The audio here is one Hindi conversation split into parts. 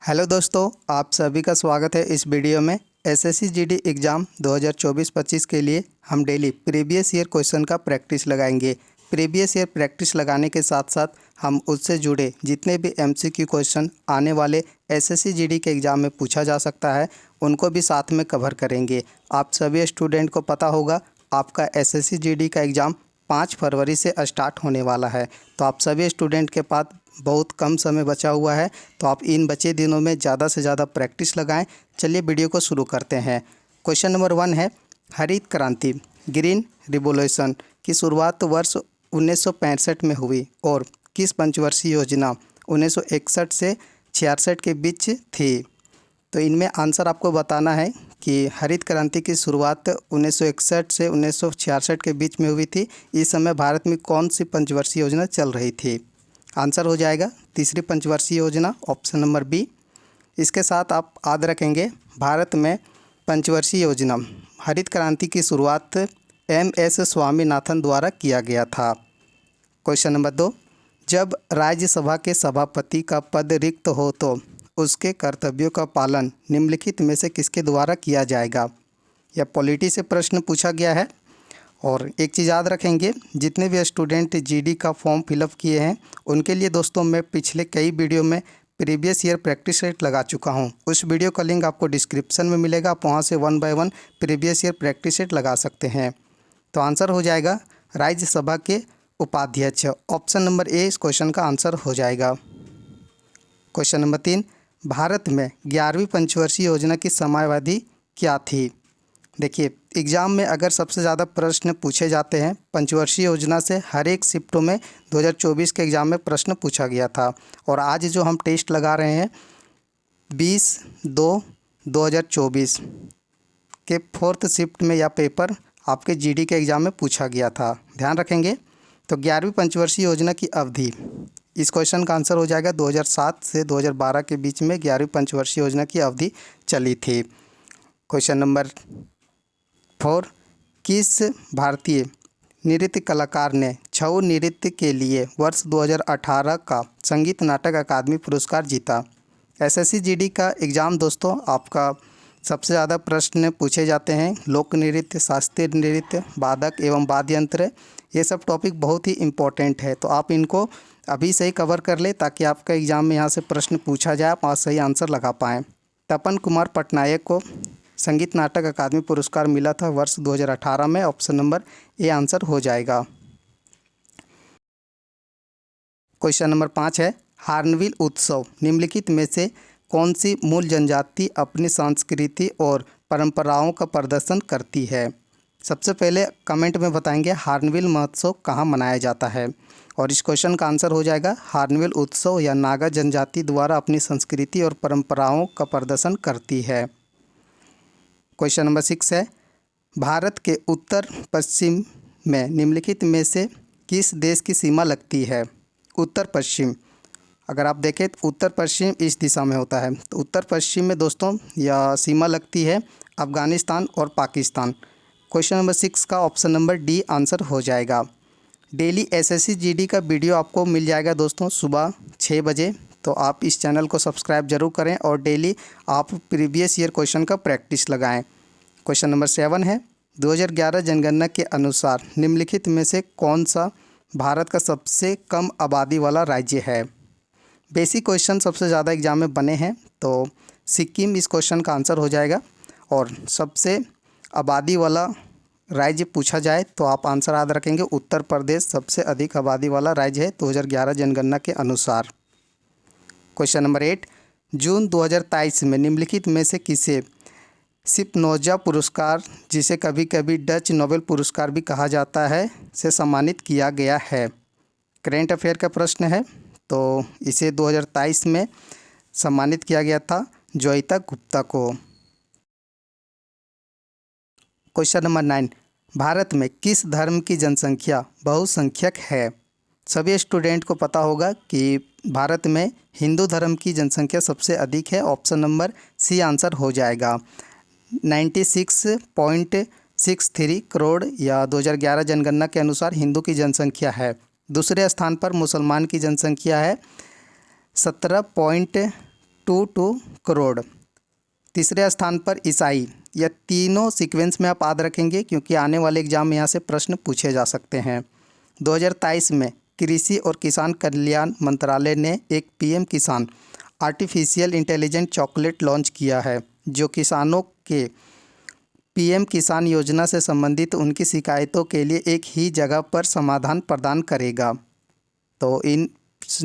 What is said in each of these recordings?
हेलो दोस्तों, आप सभी का स्वागत है इस वीडियो में। एसएससी जीडी एग्ज़ाम 2024-25 के लिए हम डेली प्रीवियस ईयर क्वेश्चन का प्रैक्टिस लगाएंगे। प्रीवियस ईयर प्रैक्टिस लगाने के साथ साथ हम उससे जुड़े जितने भी एमसीक्यू क्वेश्चन आने वाले एसएससी जीडी के एग्ज़ाम में पूछा जा सकता है, उनको भी साथ में कवर करेंगे। आप सभी स्टूडेंट को पता होगा आपका एसएससी जीडी का एग्ज़ाम 5 फरवरी से स्टार्ट होने वाला है, तो आप सभी स्टूडेंट के पास बहुत कम समय बचा हुआ है, तो आप इन बचे दिनों में ज़्यादा से ज़्यादा प्रैक्टिस लगाएं। चलिए वीडियो को शुरू करते हैं। क्वेश्चन नंबर 1 है, हरित क्रांति ग्रीन रिवॉल्यूशन की शुरुआत वर्ष 1965 में हुई और किस पंचवर्षीय योजना 1961 से 66 के बीच थी। तो इनमें आंसर आपको बताना है कि हरित क्रांति की शुरुआत 1961 से 1966 के बीच में हुई थी। इस समय भारत में कौन सी पंचवर्षीय योजना चल रही थी? आंसर हो जाएगा तीसरी पंचवर्षीय योजना, ऑप्शन नंबर बी। इसके साथ आप याद रखेंगे भारत में पंचवर्षीय योजना हरित क्रांति की शुरुआत एम.एस. स्वामीनाथन द्वारा किया गया था। क्वेश्चन नंबर 2, जब राज्यसभा के सभापति का पद रिक्त हो तो उसके कर्तव्यों का पालन निम्नलिखित में से किसके द्वारा किया जाएगा? यह पॉलिटी से प्रश्न पूछा गया है। और एक चीज़ याद रखेंगे, जितने भी स्टूडेंट जीडी का फॉर्म फिलअप किए हैं उनके लिए दोस्तों मैं पिछले कई वीडियो में प्रीवियस ईयर प्रैक्टिस सेट लगा चुका हूं। उस वीडियो का लिंक आपको डिस्क्रिप्शन में मिलेगा, आप वहां से 1 by 1 previous year practice set लगा सकते हैं। तो आंसर हो जाएगा राज्यसभा के उपाध्यक्ष, ऑप्शन नंबर ए इस क्वेश्चन का आंसर हो जाएगा। क्वेश्चन नंबर 3, भारत में 11वीं पंचवर्षीय योजना की समयावधि क्या थी? देखिए, एग्ज़ाम में अगर सबसे ज़्यादा प्रश्न पूछे जाते हैं पंचवर्षीय योजना से, हर एक शिफ्टों में 2024 के एग्ज़ाम में प्रश्न पूछा गया था। और आज जो हम टेस्ट लगा रहे हैं 20/2/2024 के 4th शिफ्ट में यह पेपर आपके जीडी के एग्ज़ाम में पूछा गया था, ध्यान रखेंगे। तो 11वीं पंचवर्षीय योजना की अवधि, इस क्वेश्चन का आंसर हो जाएगा 2007 से 2012 के बीच में 11वीं पंचवर्षीय योजना की अवधि चली थी। क्वेश्चन नंबर 4, किस भारतीय नृत्य कलाकार ने छऊ नृत्य के लिए वर्ष 2018 का संगीत नाटक अकादमी पुरस्कार जीता? एसएससी जीडी का एग्ज़ाम दोस्तों आपका सबसे ज़्यादा प्रश्न पूछे जाते हैं लोक नृत्य, शास्त्रीय नृत्य, वादक एवं वाद्य यंत्र। ये सब टॉपिक बहुत ही इम्पोर्टेंट है, तो आप इनको अभी से ही कवर कर ले ताकि आपका एग्ज़ाम में यहाँ से प्रश्न पूछा जाए, आप सही आंसर लगा पाएँ। तपन कुमार पटनायक को संगीत नाटक अकादमी पुरस्कार मिला था वर्ष 2018 में, ऑप्शन नंबर ए आंसर हो जाएगा। क्वेश्चन नंबर 5 है, हार्नबिल उत्सव निम्नलिखित में से कौन सी मूल जनजाति अपनी संस्कृति और परंपराओं का प्रदर्शन करती है? सबसे पहले कमेंट में बताएंगे हार्नबिल महोत्सव कहाँ मनाया जाता है, और इस क्वेश्चन का आंसर हो जाएगा हार्नबिल उत्सव या नागा जनजाति द्वारा अपनी संस्कृति और परंपराओं का प्रदर्शन करती है। क्वेश्चन नंबर 6 है, भारत के उत्तर पश्चिम में निम्नलिखित में से किस देश की सीमा लगती है? उत्तर पश्चिम, अगर आप देखें तो उत्तर पश्चिम इस दिशा में होता है, तो उत्तर पश्चिम में दोस्तों यह सीमा लगती है अफ़गानिस्तान और पाकिस्तान। क्वेश्चन नंबर 6 का ऑप्शन नंबर डी आंसर हो जाएगा। डेली एसएससी जीडी का वीडियो आपको मिल जाएगा दोस्तों सुबह 6 बजे, तो आप इस चैनल को सब्सक्राइब जरूर करें और डेली आप प्रीवियस ईयर क्वेश्चन का प्रैक्टिस लगाएं। क्वेश्चन नंबर 7 है, 2011 जनगणना के अनुसार निम्नलिखित में से कौन सा भारत का सबसे कम आबादी वाला राज्य है? बेसिक क्वेश्चन सबसे ज़्यादा एग्जाम में बने हैं, तो सिक्किम इस क्वेश्चन का आंसर हो जाएगा। और सबसे आबादी वाला राज्य पूछा जाए तो आप आंसर याद रखेंगे उत्तर प्रदेश सबसे अधिक आबादी वाला राज्य है 2011 जनगणना के अनुसार। क्वेश्चन नंबर 8, जून 2023 में निम्नलिखित में से किसे स्पिनोजा पुरस्कार, जिसे कभी कभी डच नोबेल पुरस्कार भी कहा जाता है, से सम्मानित किया गया है? करेंट अफेयर का प्रश्न है, तो इसे 2023 में सम्मानित किया गया था जोइता गुप्ता को। क्वेश्चन नंबर 9, भारत में किस धर्म की जनसंख्या बहुसंख्यक है? सभी स्टूडेंट को पता होगा कि भारत में हिंदू धर्म की जनसंख्या सबसे अधिक है, ऑप्शन नंबर सी आंसर हो जाएगा। 96.63 करोड़ या 2011 जनगणना के अनुसार हिंदू की जनसंख्या है। दूसरे स्थान पर मुसलमान की जनसंख्या है 17. 2 करोड़। तीसरे स्थान पर ईसाई। यह तीनों सीक्वेंस में आप याद रखेंगे क्योंकि आने वाले एग्जाम में यहाँ से प्रश्न पूछे जा सकते हैं। 2023 में कृषि और किसान कल्याण मंत्रालय ने एक पीएम किसान आर्टिफिशियल इंटेलिजेंट चॉकलेट लॉन्च किया है, जो किसानों के पीएम किसान योजना से संबंधित उनकी शिकायतों के लिए एक ही जगह पर समाधान प्रदान करेगा। तो इन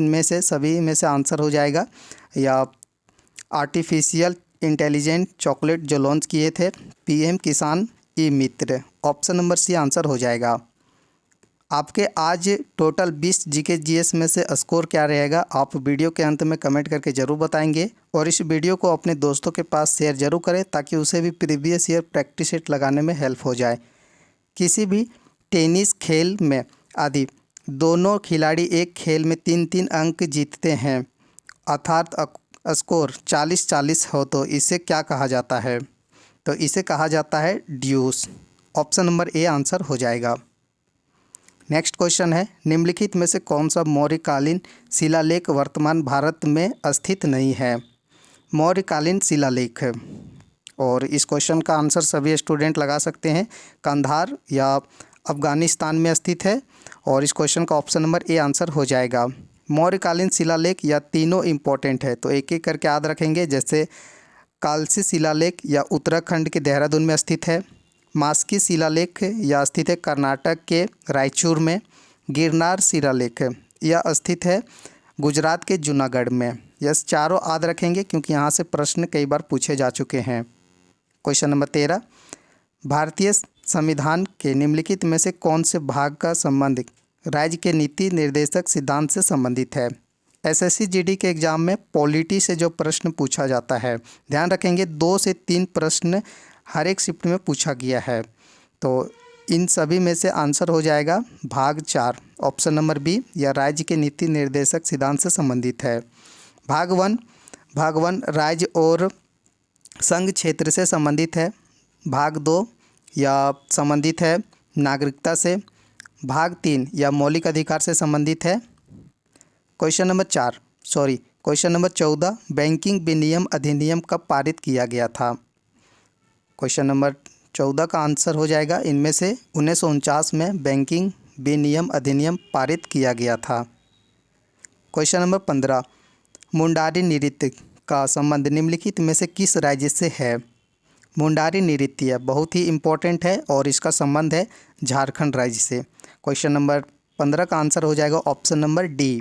में से सभी में से आंसर हो जाएगा या आर्टिफिशियल इंटेलिजेंट चॉकलेट जो लॉन्च किए थे पीएम किसान ई मित्र। ऑप्शन नंबर सी आंसर हो जाएगा। आपके आज टोटल 20 जीके जीएस में से स्कोर क्या रहेगा, आप वीडियो के अंत में कमेंट करके ज़रूर बताएंगे। और इस वीडियो को अपने दोस्तों के पास शेयर जरूर करें ताकि उसे भी प्रीवियस ईयर प्रैक्टिस सेट लगाने में हेल्प हो जाए। किसी भी टेनिस खेल में आदि दोनों खिलाड़ी एक खेल में 3-3 अंक जीतते हैं अर्थात स्कोर 40-40 हो तो इसे क्या कहा जाता है? तो इसे कहा जाता है ड्यूस। ऑप्शन नंबर ए आंसर हो जाएगा। नेक्स्ट क्वेश्चन है, निम्नलिखित में से कौन सा मौर्यकालीन शिलालेख वर्तमान भारत में स्थित नहीं है? मौर्यकालीन शिलालेख। और इस क्वेश्चन का आंसर सभी स्टूडेंट लगा सकते हैं। कंधार या अफगानिस्तान में स्थित है और इस क्वेश्चन का ऑप्शन नंबर ए आंसर हो जाएगा। मौर्यकालीन शिलालेख या तीनों इम्पोर्टेंट है तो एक एक करके याद रखेंगे। जैसे कालसी शिलालेख या उत्तराखंड के देहरादून में स्थित है। मास्की शिलालेख या स्थित है कर्नाटक के रायचूर में। गिरनार शिलालेख यह स्थित है गुजरात के जूनागढ़ में। यह चारों याद रखेंगे क्योंकि यहाँ से प्रश्न कई बार पूछे जा चुके हैं। क्वेश्चन नंबर 13, भारतीय संविधान के निम्नलिखित में से कौन से भाग का संबंध राज्य के नीति निर्देशक सिद्धांत से संबंधित है? एसएससी जीडी के एग्जाम में पॉलिटी से जो प्रश्न पूछा जाता है, ध्यान रखेंगे 2 से 3 प्रश्न हर एक शिफ्ट में पूछा गया है। तो इन सभी में से आंसर हो जाएगा भाग 4 ऑप्शन नंबर बी या राज्य के नीति निर्देशक सिद्धांत से संबंधित है। भाग 1 राज्य और संघ क्षेत्र से संबंधित है। भाग 2 या संबंधित है नागरिकता से। भाग 3 या मौलिक अधिकार से संबंधित है। क्वेश्चन नंबर 14 बैंकिंग विनियम अधिनियम कब पारित किया गया था? क्वेश्चन नंबर 14 का आंसर हो जाएगा इनमें से 1949 में बैंकिंग विनियम अधिनियम पारित किया गया था। क्वेश्चन नंबर 15, मुंडारी नृत्य का संबंध निम्नलिखित में से किस राज्य से है? मुंडारी नृत्य बहुत ही इम्पोर्टेंट है और इसका संबंध है झारखंड राज्य से। क्वेश्चन नंबर 15 का आंसर हो जाएगा option number D.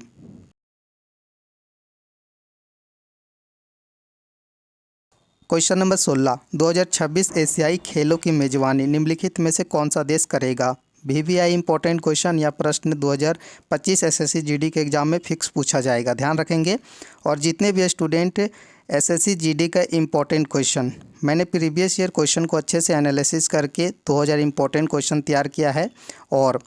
Question number 16, 2026 एशियाई खेलों की मेजबानी निम्नलिखित में से कौन सा देश करेगा? VVI इंपॉर्टेंट क्वेश्चन या प्रश्न 2025 एसएससी जीडी के एग्जाम में फिक्स पूछा जाएगा, ध्यान रखेंगे। और जितने भी स्टूडेंट एसएससी जीडी का इम्पोर्टेंट क्वेश्चन, मैंने प्रीवियस ईयर क्वेश्चन को अच्छे से एनालिसिस करके 2000 इम्पोर्टेंट क्वेश्चन तैयार किया है। और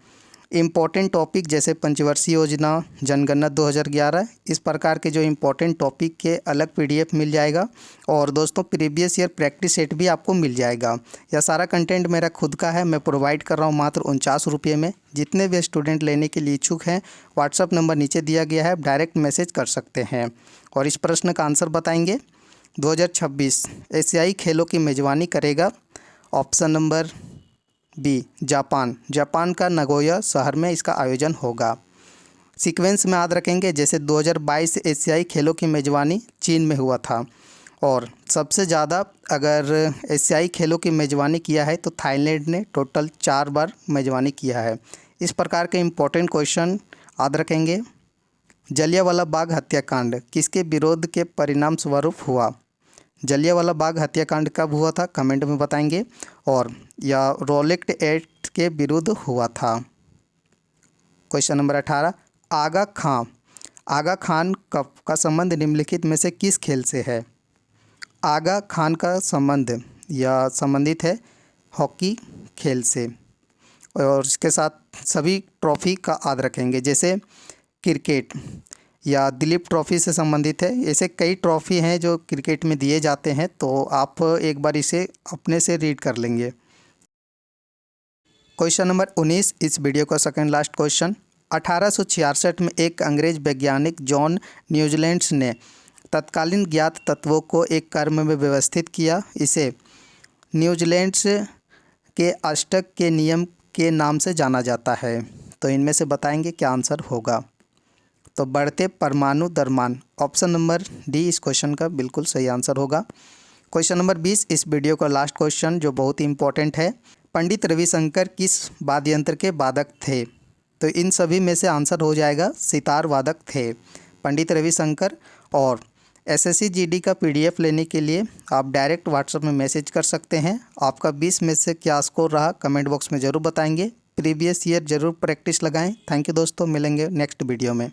इम्पॉर्टेंट टॉपिक जैसे पंचवर्षीय योजना, जनगणना 2011, इस प्रकार के जो इम्पोर्टेंट टॉपिक के अलग PDF मिल जाएगा। और दोस्तों प्रीवियस ईयर प्रैक्टिस सेट भी आपको मिल जाएगा। यह सारा कंटेंट मेरा खुद का है, मैं प्रोवाइड कर रहा हूँ मात्र 49 रुपये में। जितने भी स्टूडेंट लेने के लिए इच्छुक हैं, व्हाट्सअप नंबर नीचे दिया गया है, डायरेक्ट मैसेज कर सकते हैं। और इस प्रश्न का आंसर बताएंगे। 2026 एशियाई खेलों की मेजबानी करेगा ऑप्शन नंबर बी जापान का नगोया शहर में इसका आयोजन होगा। सीक्वेंस में याद रखेंगे जैसे 2022 एशियाई खेलों की मेजबानी चीन में हुआ था और सबसे ज़्यादा अगर एशियाई खेलों की मेजबानी किया है तो थाईलैंड ने टोटल 4 बार मेजबानी किया है। इस प्रकार के इम्पोर्टेंट क्वेश्चन याद रखेंगे। जलियांवाला बाग हत्याकांड किसके विरोध के परिणाम स्वरूप हुआ? जलियांवाला बाग हत्याकांड कब हुआ था, कमेंट में बताएंगे। और या रोलेक्ट एक्ट के विरुद्ध हुआ था। क्वेश्चन नंबर 18, आगा खान का संबंध निम्नलिखित में से किस खेल से है? आगा खान का संबंध या संबंधित है हॉकी खेल से। और इसके साथ सभी ट्रॉफी का याद रखेंगे जैसे क्रिकेट या दिलीप ट्रॉफी से संबंधित है। ऐसे कई ट्रॉफी हैं जो क्रिकेट में दिए जाते हैं, तो आप एक बार इसे अपने से रीड कर लेंगे। क्वेश्चन नंबर 19, इस वीडियो का सेकंड लास्ट क्वेश्चन। 1866 में एक अंग्रेज वैज्ञानिक जॉन न्यूजीलैंड्स ने तत्कालीन ज्ञात तत्वों को एक क्रम में व्यवस्थित किया। इसे न्यूजीलैंड के अष्टक के नियम के नाम से जाना जाता है। तो इनमें से बताएंगे क्या आंसर होगा। तो बढ़ते परमाणु द्रव्यमान, ऑप्शन नंबर डी इस क्वेश्चन का बिल्कुल सही आंसर होगा। क्वेश्चन नंबर 20 इस वीडियो का लास्ट क्वेश्चन जो बहुत ही इंपॉर्टेंट है। पंडित रविशंकर किस वाद्य यंत्र के वादक थे? तो इन सभी में से आंसर हो जाएगा सितार वादक थे पंडित रविशंकर। और एसएससी जीडी का पीडीएफ लेने के लिए आप डायरेक्ट व्हाट्सएप में मैसेज कर सकते हैं। आपका 20 में से क्या स्कोर रहा कमेंट बॉक्स में ज़रूर बताएंगे। प्रीवियस ईयर ज़रूर प्रैक्टिस लगाएं। थैंक यू दोस्तों, मिलेंगे नेक्स्ट वीडियो में।